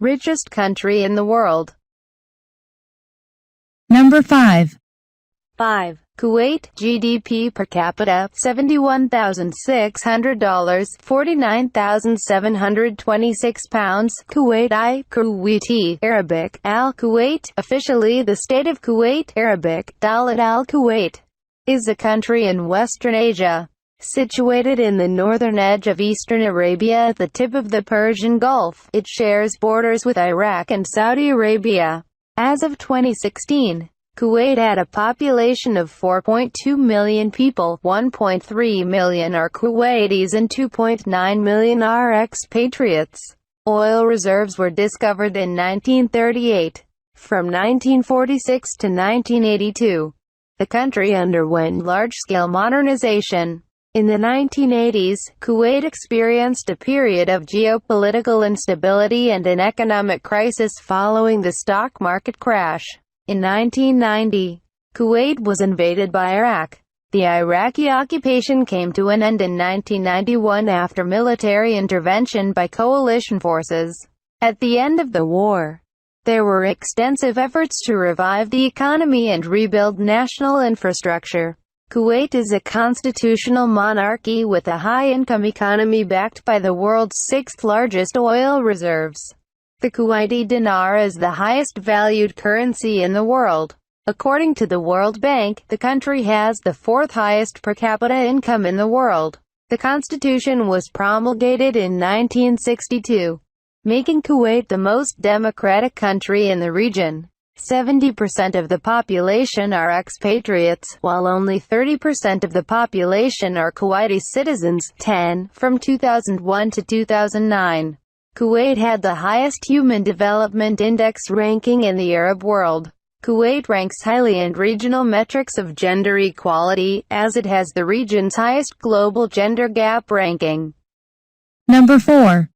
Richest country in the world. Number 5. 5. Kuwait, GDP per capita, $71,600, 49,726 pounds, Kuwait-I, kuːʻweɪt, Arabic, al-Kuwait, officially the State of Kuwait, Arabic, Dawlat al-Kuwait, is a country in Western Asia, situated in the northern edge of eastern Arabia at the tip of the Persian Gulf. It shares borders with Iraq and Saudi Arabia. As of 2016, Kuwait had a population of 4.2 million people, 1.3 million are Kuwaitis and 2.9 million are expatriates. Oil reserves were discovered in 1938. From 1946 to 1982, the country underwent large-scale modernization. In the 1980s, Kuwait experienced a period of geopolitical instability and an economic crisis following the stock market crash. In 1990, Kuwait was invaded by Iraq. The Iraqi occupation came to an end in 1991 after military intervention by coalition forces. At the end of the war, there were extensive efforts to revive the economy and rebuild national infrastructure. Kuwait is a constitutional monarchy with a high-income economy backed by the world's sixth-largest oil reserves. The Kuwaiti dinar is the highest-valued currency in the world. According to the World Bank, the country has the fourth-highest per capita income in the world. The constitution was promulgated in 1962, making Kuwait the most democratic country in the region. 70% of the population are expatriates, while only 30% of the population are Kuwaiti citizens. 10. From 2001 to 2009, Kuwait had the highest Human Development Index ranking in the Arab world. Kuwait ranks highly in regional metrics of gender equality, as it has the region's highest global gender gap ranking. Number 4.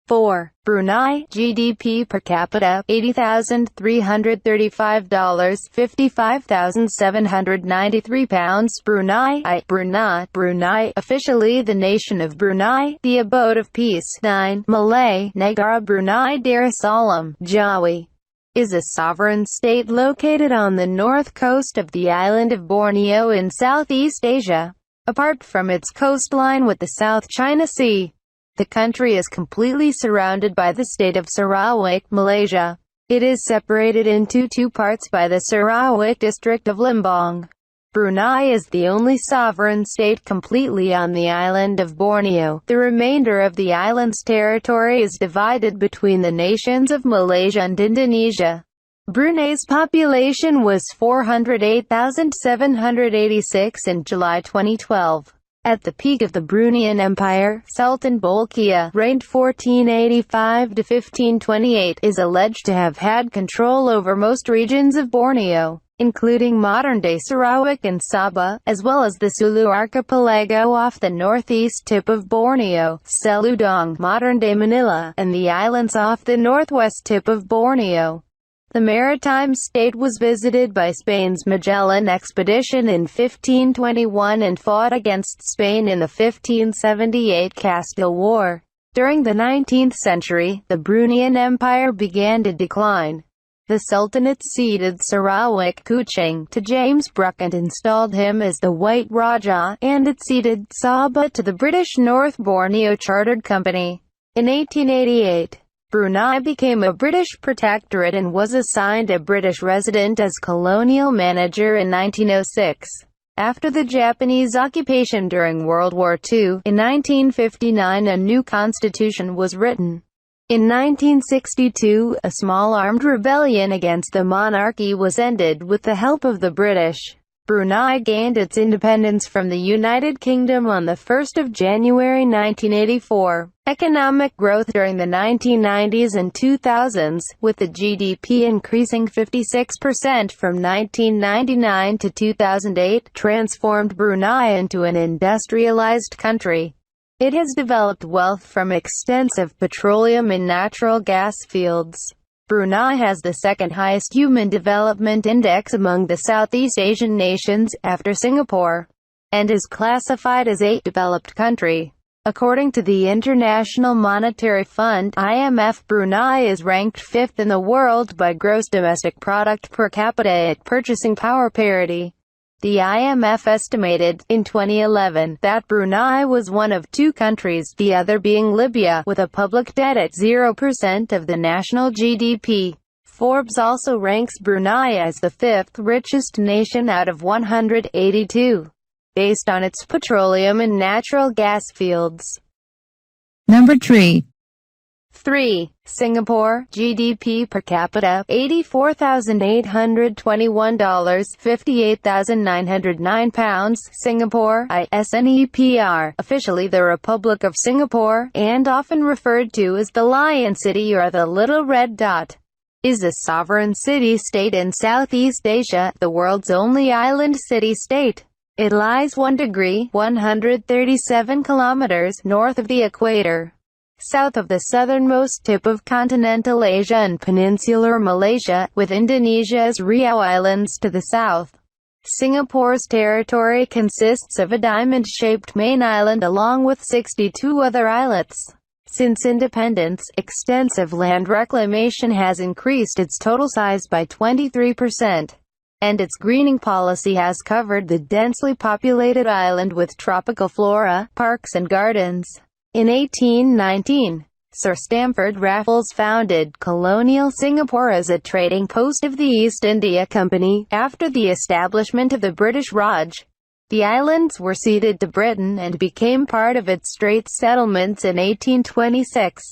4. Brunei, GDP per capita, $80,335, 55,793 pounds, Brunei-I, Brunei, officially the Nation of Brunei, the Abode of Peace. 9. Malay, Negara Brunei Darussalam, Jawi, is a sovereign state located on the north coast of the island of Borneo in Southeast Asia. Apart from its coastline with the South China Sea, the country is completely surrounded by the state of Sarawak, Malaysia. It is separated into two parts by the Sarawak district of Limbang. Brunei is the only sovereign state completely on the island of Borneo. The remainder of the island's territory is divided between the nations of Malaysia and Indonesia. Brunei's population was 408,786 in July 2012. At the peak of the Bruneian Empire, Sultan Bolkiah, reigned 1485 to 1528, is alleged to have had control over most regions of Borneo, including modern-day Sarawak and Sabah, as well as the Sulu archipelago off the northeast tip of Borneo, Seludong, modern-day Manila, and the islands off the northwest tip of Borneo. The maritime state was visited by Spain's Magellan expedition in 1521 and fought against Spain in the 1578 Castile War. During the 19th century, the Bruneian Empire began to decline. The Sultanate ceded Sarawak Kuching to James Brooke and installed him as the White Raja, and it ceded Sabah to the British North Borneo Chartered Company. In 1888, Brunei became a British protectorate and was assigned a British resident as colonial manager in 1906. After the Japanese occupation during World War II, in 1959 a new constitution was written. In 1962, a small armed rebellion against the monarchy was ended with the help of the British. Brunei gained its independence from the United Kingdom on the 1st of January 1984. Economic growth during the 1990s and 2000s, with the GDP increasing 56% from 1999 to 2008, transformed Brunei into an industrialized country. It has developed wealth from extensive petroleum and natural gas fields. Brunei has the second highest Human Development Index among the Southeast Asian nations, after Singapore, and is classified as a developed country. According to the International Monetary Fund (IMF), Brunei is ranked 5th in the world by gross domestic product per capita at purchasing power parity. The IMF estimated, in 2011, that Brunei was one of two countries, the other being Libya, with a public debt at 0% of the national GDP. Forbes also ranks Brunei as the 5th richest nation out of 182, based on its petroleum and natural gas fields. Number 3. 3. Singapore, GDP per capita, $84,821, £58,909. Singapore, ISNEPR, officially the Republic of Singapore, and often referred to as the Lion City or the Little Red Dot, is a sovereign city-state in Southeast Asia, the world's only island city-state. It lies 1 degree, 137 kilometers, north of the equator, south of the southernmost tip of continental Asia and peninsular Malaysia, with Indonesia's Riau Islands to the south. Singapore's territory consists of a diamond-shaped main island along with 62 other islets. Since independence, extensive land reclamation has increased its total size by 23%, and its greening policy has covered the densely populated island with tropical flora, parks and gardens. In 1819, Sir Stamford Raffles founded colonial Singapore as a trading post of the East India Company. After the establishment of the British Raj, the islands were ceded to Britain and became part of its Straits settlements in 1826.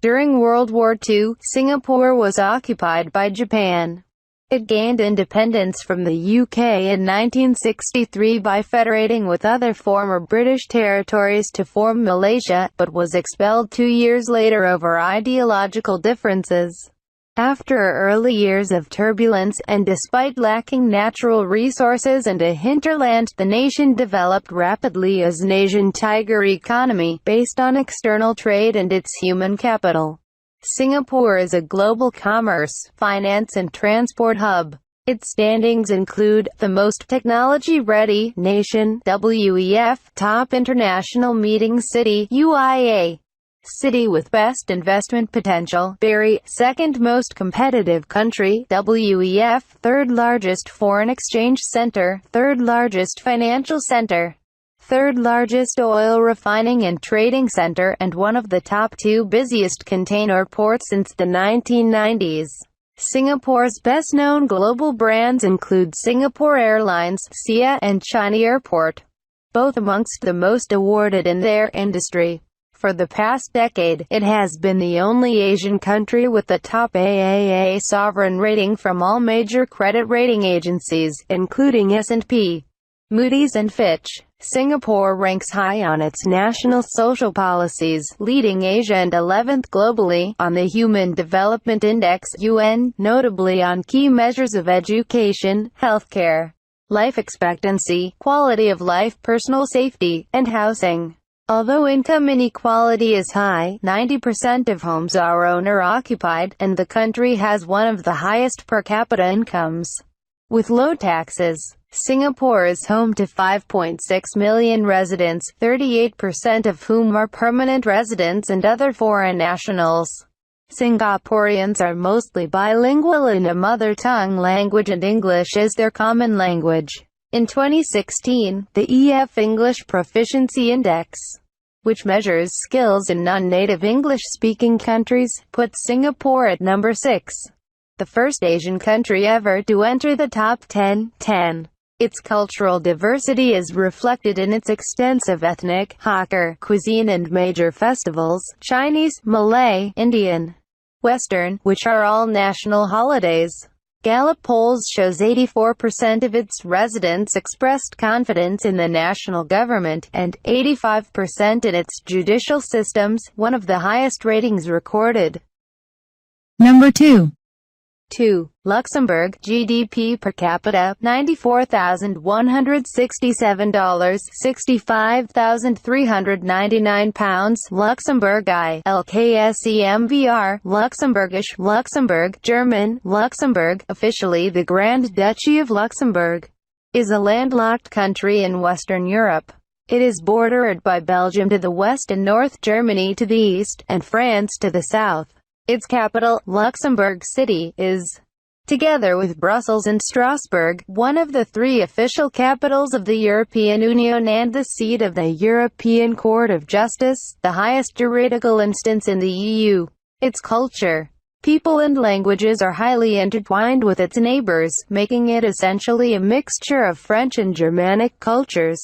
During World War II, Singapore was occupied by Japan. It gained independence from the UK in 1963 by federating with other former British territories to form Malaysia, but was expelled 2 years later over ideological differences. After early years of turbulence, and despite lacking natural resources and a hinterland, the nation developed rapidly as an Asian tiger economy, based on external trade and its human capital. Singapore is a global commerce, finance and transport hub. Its standings include, the most technology-ready nation, WEF, top international meeting city, UIA, city with best investment potential, Berry, second most competitive country, WEF, third largest foreign exchange center, third largest financial center, third largest oil refining and trading center, and one of the top 2 busiest container ports since the 1990s. Singapore's best-known global brands include Singapore Airlines, SIA, and China Airport, both amongst the most awarded in their industry. For the past decade, it has been the only Asian country with the top AAA sovereign rating from all major credit rating agencies, including S&P, Moody's and Fitch. Singapore ranks high on its national social policies, leading Asia and 11th globally on the Human Development Index (UN), notably on key measures of education, healthcare, life expectancy, quality of life, personal safety, and housing. Although income inequality is high, 90% of homes are owner-occupied, and the country has one of the highest per capita incomes. With low taxes, Singapore is home to 5.6 million residents, 38% of whom are permanent residents and other foreign nationals. Singaporeans are mostly bilingual in a mother tongue language and English is their common language. In 2016, the EF English Proficiency Index, which measures skills in non-native English-speaking countries, put Singapore at number 6, the first Asian country ever to enter the top 10. Its cultural diversity is reflected in its extensive ethnic, Hawker, cuisine and major festivals, Chinese, Malay, Indian, Western, which are all national holidays. Gallup polls shows 84% of its residents expressed confidence in the national government, and 85% in its judicial systems, one of the highest ratings recorded. Number 2. 2. Luxembourg, GDP per capita, $94,167, £65,399. Luxembourg LKSEMVR, Luxembourgish, Luxembourg, German, Luxembourg, officially the Grand Duchy of Luxembourg, is a landlocked country in Western Europe. It is bordered by Belgium to the west and North Germany to the east, and France to the south. Its capital, Luxembourg City, is, together with Brussels and Strasbourg, one of the 3 official capitals of the European Union and the seat of the European Court of Justice, the highest juridical instance in the EU. Its culture, people and languages are highly intertwined with its neighbors, making it essentially a mixture of French and Germanic cultures.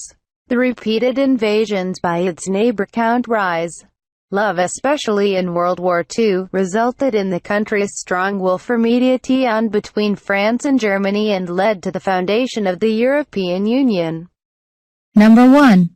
The repeated invasions by its neighbor count rise. Love, especially in World War II, resulted in the country's strong will for mediation between France and Germany and led to the foundation of the European Union. Number 1.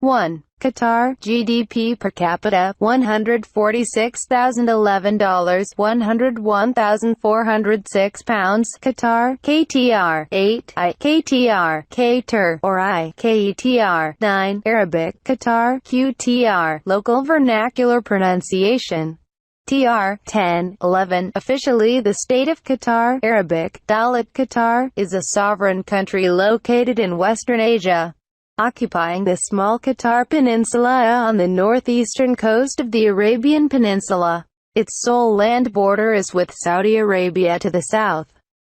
1. Qatar, GDP per capita, $146,011, £101,406. Qatar, KTR, 8, I, KTR, Qatar, or I, KETR, 9, Arabic, Qatar, QTR, local vernacular pronunciation. TR, 10, 11. Officially the State of Qatar, Arabic, Dawlat Qatar, is a sovereign country located in Western Asia, occupying the small Qatar Peninsula on the northeastern coast of the Arabian Peninsula. Its sole land border is with Saudi Arabia to the south,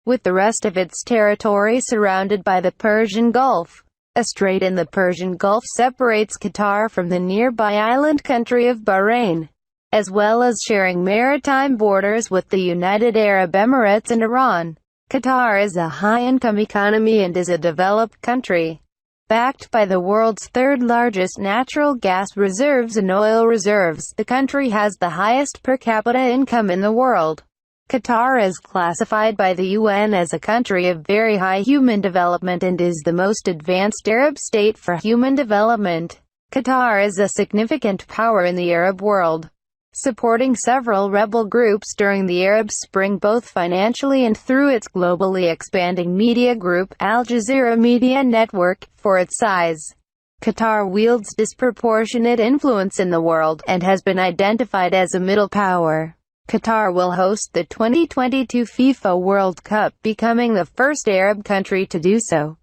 with the rest of its territory surrounded by the Persian Gulf. A strait in the Persian Gulf separates Qatar from the nearby island country of Bahrain, as well as sharing maritime borders with the United Arab Emirates and Iran. Qatar is a high-income economy and is a developed country, backed by the world's 3rd largest natural gas reserves and oil reserves. The country has the highest per capita income in the world. Qatar is classified by the UN as a country of very high human development and is the most advanced Arab state for human development. Qatar is a significant power in the Arab world, supporting several rebel groups during the Arab Spring both financially and through its globally expanding media group, Al Jazeera Media Network. For its size, Qatar wields disproportionate influence in the world, and has been identified as a middle power. Qatar will host the 2022 FIFA World Cup, becoming the first Arab country to do so.